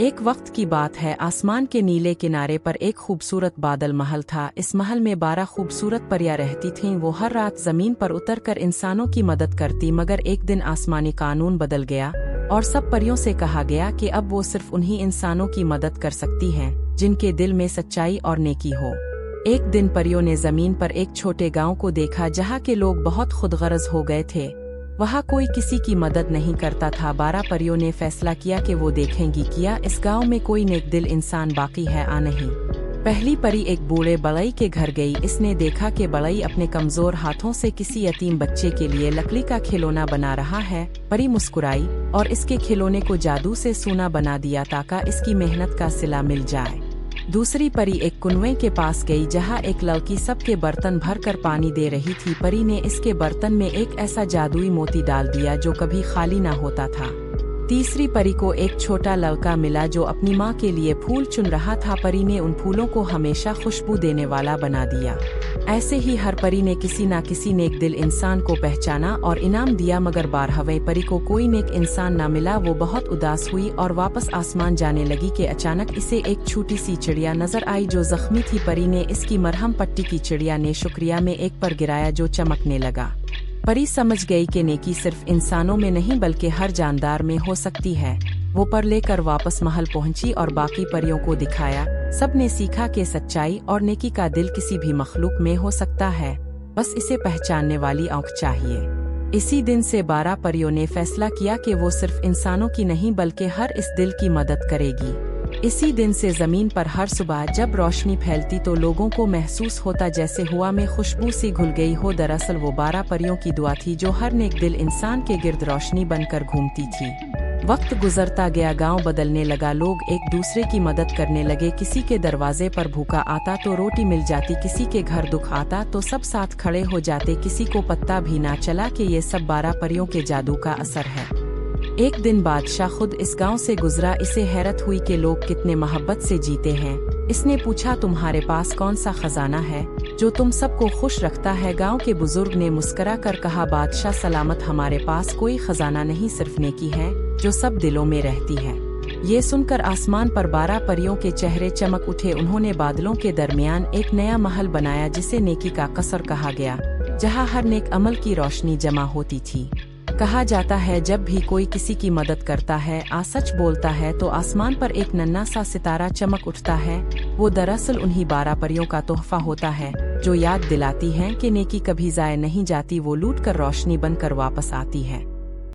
एक वक्त की बात है, आसमान के नीले किनारे पर एक खूबसूरत बादल महल था। इस महल में 12 खूबसूरत परियां रहती थीं। वो हर रात जमीन पर उतरकर इंसानों की मदद करती, मगर एक दिन आसमानी कानून बदल गया और सब परियों से कहा गया कि अब वो सिर्फ उन्हीं इंसानों की मदद कर सकती हैं जिनके दिल में सच्चाई और नेकी हो। एक दिन परियों ने जमीन पर एक छोटे गांव को देखा जहां के लोग बहुत खुदगर्ज हो गए थे। वहाँ कोई किसी की मदद नहीं करता था। 12 परियों ने फैसला किया कि वो देखेंगी क्या इस गांव में कोई नेक दिल इंसान बाकी है या नहीं। पहली परी एक बूढ़े बढ़ई के घर गई। इसने देखा कि बढ़ई अपने कमजोर हाथों से किसी यतीम बच्चे के लिए लकड़ी का खिलौना बना रहा है। परी मुस्कुराई और इसके खिलौने को जादू से सोना बना दिया ताकि इसकी मेहनत का सिला मिल जाए। दूसरी परी एक कुएं के पास गई जहां एक लड़की सबके बर्तन भरकर पानी दे रही थी। परी ने इसके बर्तन में एक ऐसा जादुई मोती डाल दिया जो कभी खाली ना होता था। तीसरी परी को एक छोटा लड़का मिला जो अपनी माँ के लिए फूल चुन रहा था। परी ने उन फूलों को हमेशा खुशबू देने वाला बना दिया। ऐसे ही हर परी ने किसी न किसी नेक दिल इंसान को पहचाना और इनाम दिया, मगर 12वें परी को कोई नेक इंसान न मिला। वो बहुत उदास हुई और वापस आसमान जाने लगी कि अचानक इसे एक छोटी सी चिड़िया नजर आई जो जख्मी थी। परी ने इसकी मरहम पट्टी की। चिड़िया ने शुक्रिया में एक पर गिराया जो चमकने लगा। परी समझ गई कि नेकी सिर्फ इंसानों में नहीं बल्कि हर जानदार में हो सकती है। वो पर लेकर वापस महल पहुंची और बाकी परियों को दिखाया। सब ने सीखा कि सच्चाई और नेकी का दिल किसी भी मखलूक में हो सकता है, बस इसे पहचानने वाली आंख चाहिए। इसी दिन से 12 परियों ने फैसला किया कि वो सिर्फ इंसानों की नहीं बल्कि हर इस दिल की मदद करेगी। इसी दिन से जमीन पर हर सुबह जब रोशनी फैलती तो लोगों को महसूस होता जैसे हवा में खुशबू सी घुल गई हो। दरअसल वो 12 परियों की दुआ थी जो हर नेक दिल इंसान के गिर्द रोशनी बनकर घूमती थी। वक्त गुजरता गया, गांव बदलने लगा। लोग एक दूसरे की मदद करने लगे। किसी के दरवाजे पर भूखा आता तो रोटी मिल जाती, किसी के घर दुख आता तो सब साथ खड़े हो जाते। किसी को पता भी ना चला कि ये सब 12 परियों के जादू का असर है। एक दिन बादशाह खुद इस गांव से गुजरा। इसे हैरत हुई कि लोग कितने मोहब्बत से जीते हैं। इसने पूछा, तुम्हारे पास कौन सा खजाना है जो तुम सबको खुश रखता है? गांव के बुजुर्ग ने मुस्कुरा कर कहा, बादशाह सलामत, हमारे पास कोई खजाना नहीं, सिर्फ नेकी है जो सब दिलों में रहती है। ये सुनकर आसमान पर 12 परियों के चेहरे चमक उठे। उन्होंने बादलों के दरमियान एक नया महल बनाया जिसे नेकी का कसर कहा गया, जहाँ हर नेक अमल की रोशनी जमा होती थी। कहा जाता है जब भी कोई किसी की मदद करता है, सच बोलता है तो आसमान पर एक नन्हा सा सितारा चमक उठता है। वो दरअसल उन्हीं 12 परियों का तोहफा होता है जो याद दिलाती हैं कि नेकी कभी जाया नहीं जाती, वो लूट कर रोशनी बनकर वापस आती है।